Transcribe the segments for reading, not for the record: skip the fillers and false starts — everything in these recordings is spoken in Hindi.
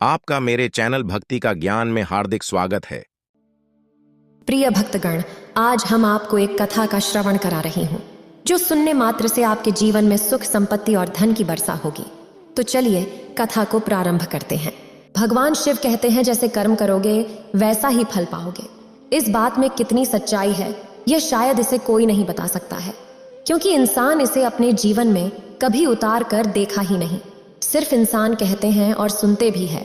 आपका मेरे चैनल भक्ति का ज्ञान में हार्दिक स्वागत है। प्रिय भक्तगण, आज हम आपको एक कथा का श्रवण करा रही हूँ जो सुनने मात्र से आपके जीवन में सुख, संपत्ति और धन की वर्षा होगी। तो चलिए कथा को प्रारंभ करते हैं। भगवान शिव कहते हैं, जैसे कर्म करोगे वैसा ही फल पाओगे। इस बात में कितनी सच्चाई है यह शायद इसे कोई नहीं बता सकता है, क्योंकि इंसान इसे अपने जीवन में कभी उतार कर देखा ही नहीं। सिर्फ इंसान कहते हैं और सुनते भी है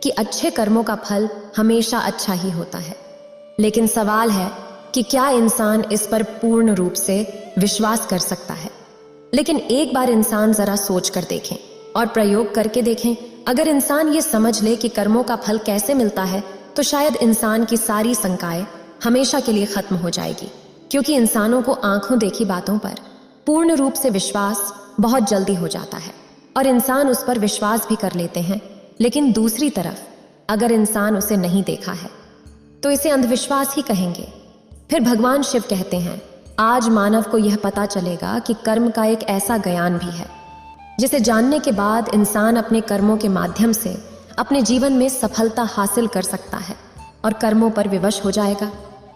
कि अच्छे कर्मों का फल हमेशा अच्छा ही होता है। लेकिन सवाल है कि क्या इंसान इस पर पूर्ण रूप से विश्वास कर सकता है। लेकिन एक बार इंसान जरा सोच कर देखें और प्रयोग करके देखें। अगर इंसान ये समझ ले कि कर्मों का फल कैसे मिलता है, तो शायद इंसान की सारी शंकाएं हमेशा के लिए खत्म हो जाएगी। क्योंकि इंसानों को आंखों देखी बातों पर पूर्ण रूप से विश्वास बहुत जल्दी हो जाता है और इंसान उस पर विश्वास भी कर लेते हैं। लेकिन दूसरी तरफ अगर इंसान उसे नहीं देखा है तो इसे अंधविश्वास ही कहेंगे। फिर भगवान शिव कहते हैं, आज मानव को यह पता चलेगा कि कर्म का एक ऐसा ज्ञान भी है जिसे जानने के बाद इंसान अपने कर्मों के माध्यम से अपने जीवन में सफलता हासिल कर सकता है और कर्मों पर विवश हो जाएगा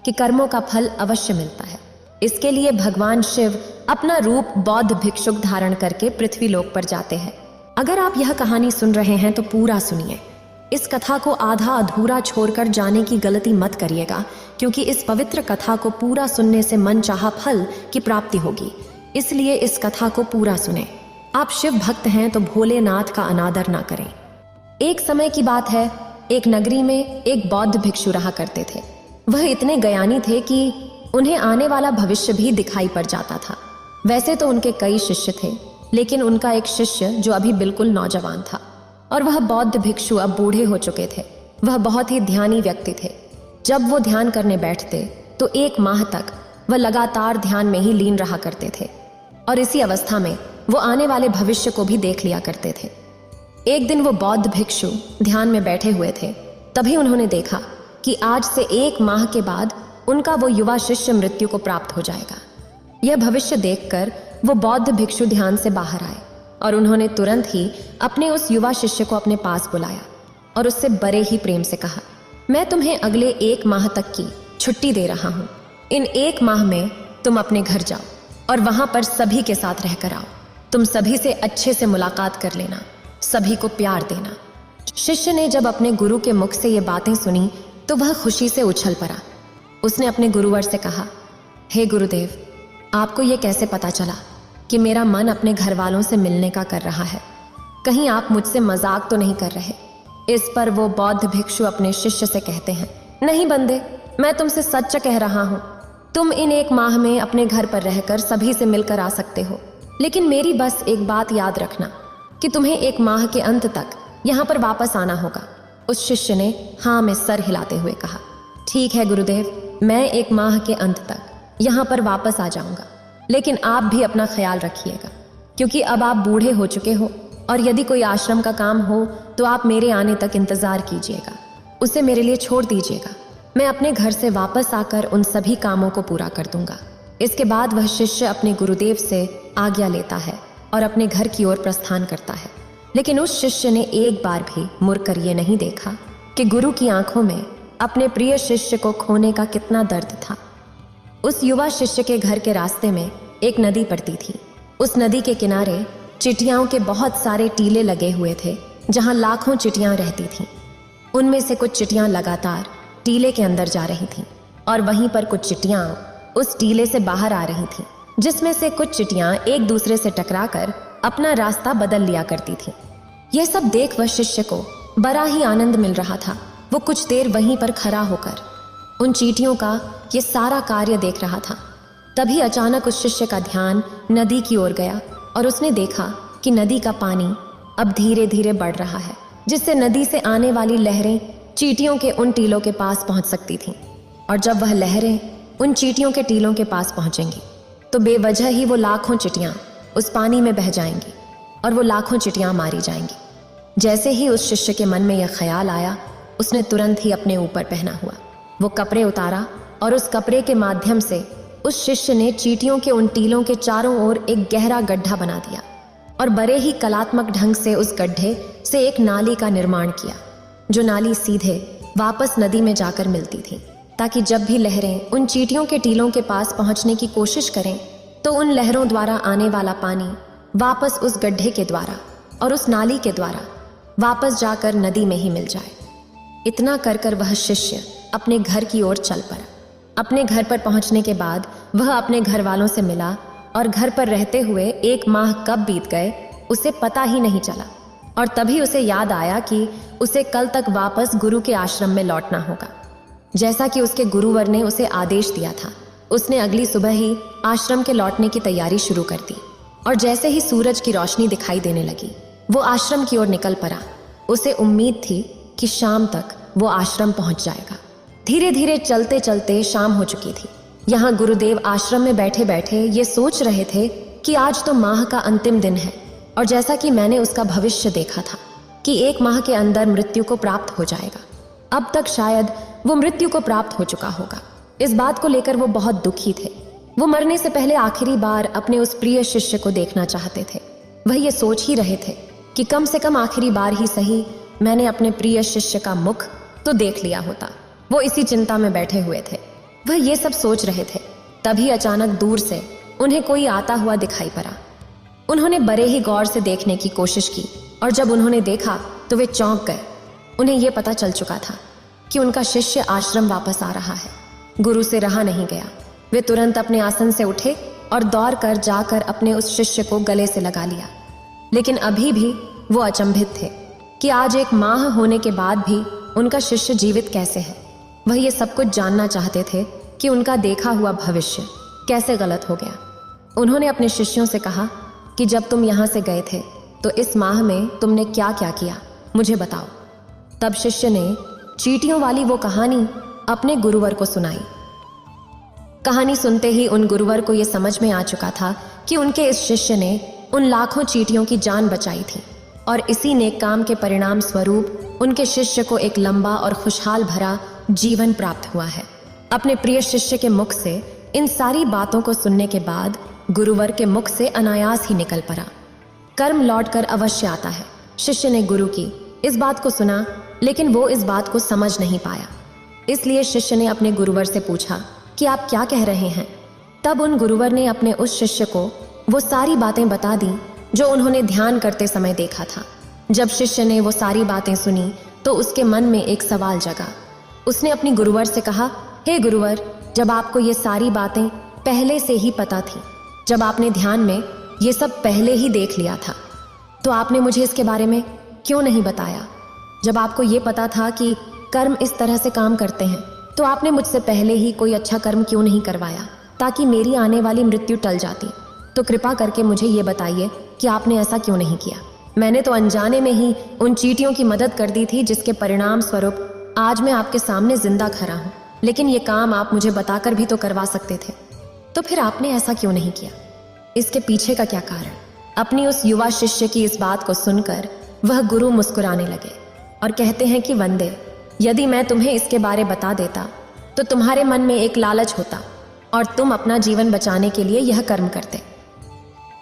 कि कर्मों का फल अवश्य मिलता है। इसके लिए भगवान शिव अपना रूप बौद्ध भिक्षुक धारण करके पृथ्वी लोक पर जाते हैं। अगर आप यह कहानी सुन रहे हैं तो पूरा सुनिए। इस कथा को आधा अधूरा छोड़कर जाने की गलती मत करिएगा, क्योंकि इस पवित्र कथा को पूरा सुनने से मन चाहा फल की प्राप्ति होगी। इसलिए इस कथा को पूरा सुने। आप शिव भक्त हैं तो भोलेनाथ का अनादर ना करें। एक समय की बात है, एक नगरी में एक बौद्ध भिक्षु रहा करते थे। वह इतने ज्ञानी थे कि उन्हें आने वाला भविष्य भी दिखाई पड़ जाता था। वैसे तो उनके कई शिष्य थे, लेकिन उनका एक शिष्य जो अभी बिल्कुल नौजवान था, और वह बौद्ध भिक्षु अब बूढ़े हो चुके थे। वह बहुत ही ध्यानी व्यक्ति थे। जब वो ध्यान करने बैठते तो 1 माह तक वह लगातार ध्यान में ही लीन रहा करते थे, और इसी अवस्था में वो आने वाले भविष्य को भी देख लिया करते थे। एक दिन वो बौद्ध भिक्षु ध्यान में बैठे हुए थे। तभी उन्होंने देखा कि आज से 1 माह के बाद उनका वो युवा शिष्य मृत्यु को प्राप्त हो जाएगा। यह भविष्य देखकर वो बौद्ध भिक्षु ध्यान से बाहर आए और उन्होंने तुरंत ही अपने उस युवा शिष्य को अपने पास बुलाया और उससे बड़े ही प्रेम से कहा, मैं तुम्हें अगले 1 माह तक की छुट्टी दे रहा हूँ। इन 1 माह में तुम अपने घर जाओ और वहां पर सभी के साथ रहकर आओ। तुम सभी से अच्छे से मुलाकात कर लेना, सभी को प्यार देना। शिष्य ने जब अपने गुरु के मुख से ये बातें सुनी तो वह खुशी से उछल पड़ा। उसने अपने गुरुवर से कहा, हे गुरुदेव, आपको ये कैसे पता चला कि मेरा मन अपने घर वालों से मिलने का कर रहा है? कहीं आप मुझसे मजाक तो नहीं कर रहे? इस पर वो बौद्ध भिक्षु अपने शिष्य से कहते हैं, नहीं बंदे, मैं तुमसे सच कह रहा हूँ। तुम इन 1 माह में अपने घर पर रहकर सभी से मिलकर आ सकते हो, लेकिन मेरी बस एक बात याद रखना कि तुम्हें 1 माह के अंत तक यहाँ पर वापस आना होगा। उस शिष्य ने हाँ में सर हिलाते हुए कहा, ठीक है गुरुदेव, मैं 1 माह के अंत तक यहाँ पर वापस आ जाऊंगा, लेकिन आप भी अपना ख्याल रखिएगा, क्योंकि अब आप बूढ़े हो चुके हो और यदि कोई आश्रम का काम हो तो आप मेरे आने तक इंतजार कीजिएगा, उसे मेरे लिए छोड़ दीजिएगा। मैं अपने घर से वापस आकर उन सभी कामों को पूरा कर दूंगा। इसके बाद वह शिष्य अपने गुरुदेव से आज्ञा लेता है और अपने घर की ओर प्रस्थान करता है। लेकिन उस शिष्य ने एक बार भी मुड़कर ये नहीं देखा कि गुरु की आंखों में अपने प्रिय शिष्य को खोने का कितना दर्द था। उस युवा शिष्य के घर के रास्ते में एक नदी पड़ती थी। उस नदी के किनारे चिटियाओं के बहुत सारे टीले लगे हुए थे, जहां लाखों चिटियां रहती थीं। उनमें से कुछ चिटियां लगातार टीले के अंदर जा रही थीं और वहीं पर कुछ चिटियां उस टीले से बाहर आ रही थीं, जिसमें से कुछ चिटियां एक दूसरे से टकराकर अपना रास्ता बदल लिया करती थीं। यह सब देख वह शिष्य को बड़ा ही आनंद मिल रहा था। वो कुछ देर वहीं पर खड़ा होकर उन चींटियों का ये सारा कार्य देख रहा था। तभी अचानक उस शिष्य का ध्यान नदी की ओर गया और उसने देखा कि नदी का पानी अब धीरे धीरे बढ़ रहा है, जिससे नदी से आने वाली लहरें चींटियों के उन टीलों के पास पहुंच सकती थीं। और जब वह लहरें उन चींटियों के टीलों के पास पहुंचेंगी तो बेवजह ही वो लाखों चिटियां उस पानी में बह जाएंगी और वो लाखों चिटियां मारी जाएंगी। जैसे ही उस शिष्य के मन में यह ख्याल आया, उसने तुरंत ही अपने ऊपर पहना हुआ वो कपड़े उतारा और उस कपड़े के माध्यम से उस शिष्य ने चींटियों के उन टीलों के चारों ओर एक गहरा गड्ढा बना दिया और बड़े ही कलात्मक ढंग से उस गड्ढे से एक नाली का निर्माण किया। जो नाली सीधे वापस नदी में जाकर मिलती थी, ताकि जब भी लहरें उन चींटियों के टीलों के पास पहुंचने की कोशिश करें तो उन लहरों द्वारा आने वाला पानी वापस उस गड्ढे के द्वारा और उस नाली के द्वारा वापस जाकर नदी में ही मिल जाए। इतना कर कर वह शिष्य अपने घर की ओर चल पड़ा। अपने घर पर पहुंचने के बाद वह अपने घर वालों से मिला और घर पर रहते हुए 1 माह कब बीत गए उसे पता ही नहीं चला। और तभी उसे याद आया कि उसे कल तक वापस गुरु के आश्रम में लौटना होगा, जैसा कि उसके गुरुवर ने उसे आदेश दिया था। उसने अगली सुबह ही आश्रम के लौटने की तैयारी शुरू कर दी और जैसे ही सूरज की रोशनी दिखाई देने लगी वो आश्रम की ओर निकल पड़ा। उसे उम्मीद थी कि शाम तक वो आश्रम पहुंच जाएगा। धीरे धीरे चलते चलते शाम हो चुकी थी। यहाँ गुरुदेव आश्रम में बैठे बैठे ये सोच रहे थे कि आज तो माह का अंतिम दिन है और जैसा कि मैंने उसका भविष्य देखा था कि 1 माह के अंदर मृत्यु को प्राप्त हो जाएगा, अब तक शायद वो मृत्यु को प्राप्त हो चुका होगा। इस बात को लेकर वो बहुत दुखी थे। वो मरने से पहले आखिरी बार अपने उस प्रिय शिष्य को देखना चाहते थे। वह ये सोच ही रहे थे कि कम से कम आखिरी बार ही सही मैंने अपने प्रिय शिष्य का मुख तो देख लिया होता। वो इसी चिंता में बैठे हुए थे। वह ये सब सोच रहे थे, तभी अचानक दूर से उन्हें कोई आता हुआ दिखाई पड़ा। उन्होंने बड़े ही गौर से देखने की कोशिश की और जब उन्होंने देखा तो वे चौंक गए। उन्हें यह पता चल चुका था कि उनका शिष्य आश्रम वापस आ रहा है। गुरु से रहा नहीं गया। वे तुरंत अपने आसन से उठे और दौड़ कर जाकर अपने उस शिष्य को गले से लगा लिया। लेकिन अभी भी वो अचंभित थे कि आज 1 माह होने के बाद भी उनका शिष्य जीवित कैसे है। वह ये सब कुछ जानना चाहते थे कि उनका देखा हुआ भविष्य कैसे गलत हो गया। उन्होंने अपने शिष्यों से कहा कि जब तुम यहाँ से गए थे तो इस माह में तुमने क्या क्या किया, मुझे बताओ। तब शिष्य ने चींटियों वाली वो कहानी अपने गुरुवर को सुनाई। कहानी सुनते ही उन गुरुवर को यह समझ में आ चुका था कि उनके इस शिष्य ने उन लाखों चींटियों की जान बचाई थी और इसी नेक काम के परिणाम स्वरूप उनके शिष्य को एक लंबा और खुशहाल भरा जीवन प्राप्त हुआ है। अपने प्रिय शिष्य के मुख से इन सारी बातों को सुनने के बाद गुरुवर के मुख से अनायास ही निकल पड़ा, कर्म लौटकर अवश्य आता है। शिष्य ने गुरु की इस बात को सुना, लेकिन वो इस बात को समझ नहीं पाया। इसलिए शिष्य ने अपने गुरुवर से पूछा कि आप क्या कह रहे हैं। तब उन गुरुवर ने अपने उस शिष्य को वो सारी बातें बता दी जो उन्होंने ध्यान करते समय देखा था। जब शिष्य ने वो सारी बातें सुनी तो उसके मन में एक सवाल जगा। उसने अपनी गुरुवर से कहा, हे गुरुवर, जब आपको ये सारी बातें पहले से ही पता थी, जब आपने ध्यान में ये सब पहले ही देख लिया था, तो आपने मुझे इसके बारे में क्यों नहीं बताया। जब आपको ये पता था कि कर्म इस तरह से काम करते हैं, तो आपने मुझसे पहले ही कोई अच्छा कर्म क्यों नहीं करवाया ताकि मेरी आने वाली मृत्यु टल जाती। तो कृपा करके मुझे ये बताइए कि आपने ऐसा क्यों नहीं किया। मैंने तो अनजाने में ही उन चींटियों की मदद कर दी थी, जिसके परिणाम स्वरूप आज मैं आपके सामने जिंदा खड़ा हूँ। लेकिन ये काम आप मुझे बताकर भी तो करवा सकते थे, तो फिर आपने ऐसा क्यों नहीं किया। इसके पीछे का क्या कारण। अपनी उस युवा शिष्य की इस बात को सुनकर वह गुरु मुस्कुराने लगे और कहते हैं कि वंदे, यदि मैं तुम्हें इसके बारे बता देता तो तुम्हारे मन में एक लालच होता और तुम अपना जीवन बचाने के लिए यह कर्म करते।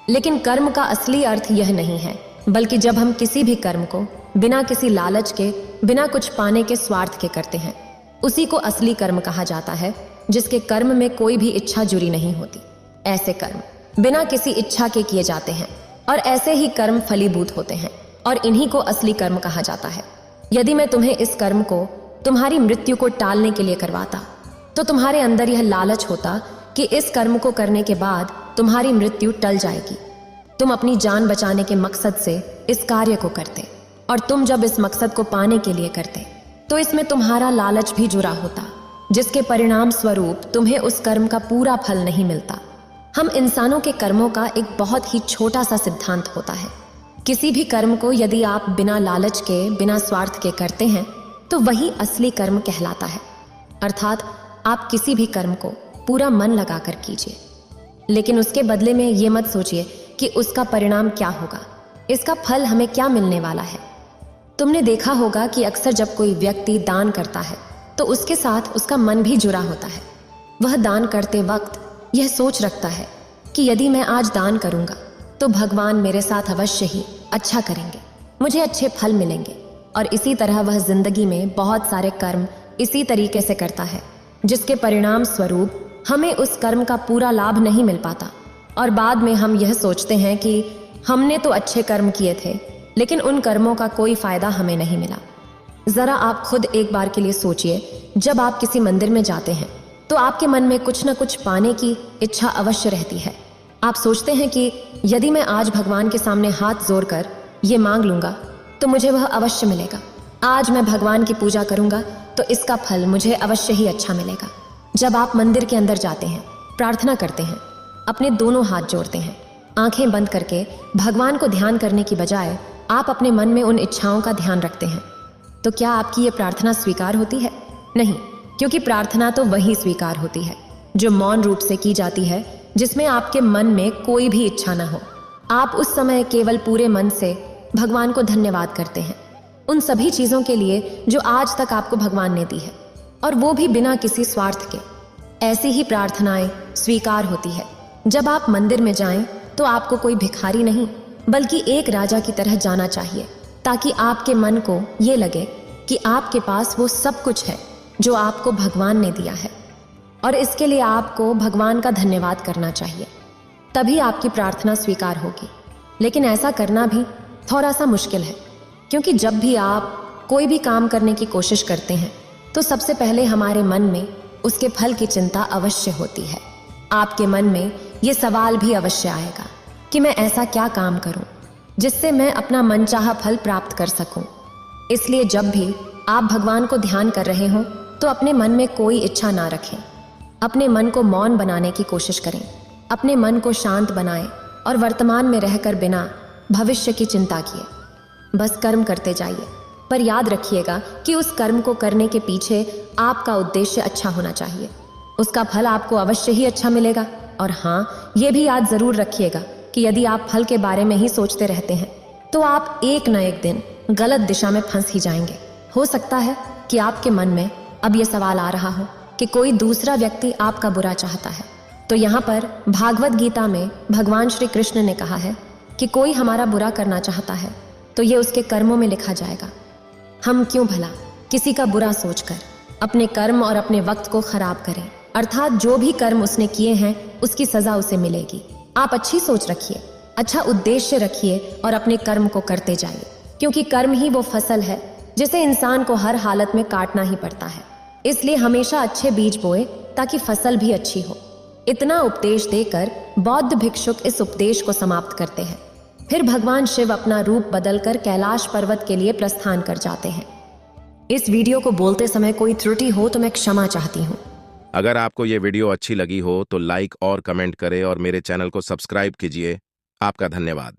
लेकिन कर्म का असली अर्थ यह नहीं है, बल्कि जब हम किसी भी कर्म को बिना किसी लालच के, बिना कुछ पाने के स्वार्थ के करते हैं, उसी को असली कर्म कहा जाता है, जिसके कर्म में कोई भी इच्छा जुड़ी नहीं होती। ऐसे कर्म बिना किसी इच्छा के किए जाते हैं और ऐसे ही कर्म फलीभूत होते हैं और इन्हीं को असली कर्म कहा जाता है। यदि मैं तुम्हें इस कर्म को तुम्हारी मृत्यु को टालने के लिए करवाता तो तुम्हारे अंदर यह लालच होता कि इस कर्म को करने के बाद तुम्हारी मृत्यु टल जाएगी। तुम अपनी जान बचाने के मकसद से इस कार्य को करते और तुम जब इस मकसद को पाने के लिए करते तो इसमें तुम्हारा लालच भी जुड़ा होता, जिसके परिणाम स्वरूप तुम्हें उस कर्म का पूरा फल नहीं मिलता। हम इंसानों के कर्मों का एक बहुत ही छोटा सा सिद्धांत होता है। किसी भी कर्म को यदि आप बिना लालच के, बिना स्वार्थ के करते हैं तो वही असली कर्म कहलाता है। अर्थात आप किसी भी कर्म को पूरा मन लगाकर कीजिए, लेकिन उसके बदले में ये मत सोचिए कि उसका परिणाम क्या होगा, इसका फल हमें क्या मिलने वाला है। तुमने देखा होगा कि अक्सर जब कोई व्यक्ति दान करता है तो उसके साथ उसका मन भी जुड़ा होता है। वह दान करते वक्त यह सोच रखता है कि यदि मैं आज दान करूंगा तो भगवान मेरे साथ अवश्य ही अच्छा करेंगे, मुझे अच्छे फल मिलेंगे। और इसी तरह वह जिंदगी में बहुत सारे कर्म इसी तरीके से करता है, जिसके परिणाम स्वरूप हमें उस कर्म का पूरा लाभ नहीं मिल पाता और बाद में हम यह सोचते हैं कि हमने तो अच्छे कर्म किए थे, लेकिन उन कर्मों का कोई फायदा हमें नहीं मिला। जरा आप खुद एक बार के लिए सोचिए, जब आप किसी मंदिर में जाते हैं तो आपके मन में कुछ न कुछ पाने की इच्छा अवश्य रहती है। आप सोचते हैं कि यदि मैं आज भगवान के सामने हाथ जोड़कर ये मांग लूंगा तो मुझे वह अवश्य मिलेगा। आज मैं भगवान की पूजा करूंगा तो इसका फल मुझे अवश्य ही अच्छा मिलेगा। जब आप मंदिर के अंदर जाते हैं, प्रार्थना करते हैं, अपने दोनों हाथ जोड़ते हैं, आंखें बंद करके भगवान को ध्यान करने की बजाय आप अपने मन में उन इच्छाओं का ध्यान रखते हैं, तो क्या आपकी ये प्रार्थना स्वीकार होती है? नहीं, क्योंकि प्रार्थना तो वही स्वीकार होती है जो मौन रूप से की जाती है, जिसमें आपके मन में कोई भी इच्छा ना हो। आप उस समय केवल पूरे मन से भगवान को धन्यवाद करते हैं उन सभी चीज़ों के लिए जो आज तक आपको भगवान ने दी है, और वो भी बिना किसी स्वार्थ के। ऐसी ही प्रार्थनाएं स्वीकार होती है। जब आप मंदिर में जाएं तो आपको कोई भिखारी नहीं बल्कि एक राजा की तरह जाना चाहिए, ताकि आपके मन को ये लगे कि आपके पास वो सब कुछ है जो आपको भगवान ने दिया है, और इसके लिए आपको भगवान का धन्यवाद करना चाहिए। तभी आपकी प्रार्थना स्वीकार होगी। लेकिन ऐसा करना भी थोड़ा सा मुश्किल है, क्योंकि जब भी आप कोई भी काम करने की कोशिश करते हैं तो सबसे पहले हमारे मन में उसके फल की चिंता अवश्य होती है। आपके मन में ये सवाल भी अवश्य आएगा कि मैं ऐसा क्या काम करूं जिससे मैं अपना मनचाहा फल प्राप्त कर सकूं। इसलिए जब भी आप भगवान को ध्यान कर रहे हो तो अपने मन में कोई इच्छा ना रखें। अपने मन को मौन बनाने की कोशिश करें। अपने मन को शांत बनाएं और वर्तमान में रहकर बिना भविष्य की चिंता किए बस कर्म करते जाइए। पर याद रखिएगा कि उस कर्म को करने के पीछे आपका उद्देश्य अच्छा होना चाहिए। उसका फल आपको अवश्य ही अच्छा मिलेगा। और हाँ, ये भी याद जरूर रखिएगा कि यदि आप फल के बारे में ही सोचते रहते हैं तो आप एक न एक दिन गलत दिशा में फंस ही जाएंगे। हो सकता है कि आपके मन में अब ये सवाल आ रहा हो कि कोई दूसरा व्यक्ति आपका बुरा चाहता है। तो यहाँ पर भागवत गीता में भगवान श्री कृष्ण ने कहा है कि कोई हमारा बुरा करना चाहता है तो ये उसके कर्मों में लिखा जाएगा। हम क्यों भला किसी का बुरा सोचकर अपने कर्म और अपने वक्त को खराब करें, अर्थात जो भी कर्म उसने किए हैं उसकी सजा उसे मिलेगी। आप अच्छी सोच रखिए, अच्छा उद्देश्य रखिए और अपने कर्म को करते जाइए, क्योंकि कर्म ही वो फसल है जिसे इंसान को हर हालत में काटना ही पड़ता है। इसलिए हमेशा अच्छे बीज बोए ताकि फसल भी अच्छी हो। इतना उपदेश देकर बौद्ध भिक्षुक इस उपदेश को समाप्त करते हैं। फिर भगवान शिव अपना रूप बदलकर कैलाश पर्वत के लिए प्रस्थान कर जाते हैं। इस वीडियो को बोलते समय कोई त्रुटि हो तो मैं क्षमा चाहती हूँ। अगर आपको ये वीडियो अच्छी लगी हो तो लाइक और कमेंट करें और मेरे चैनल को सब्सक्राइब कीजिए। आपका धन्यवाद।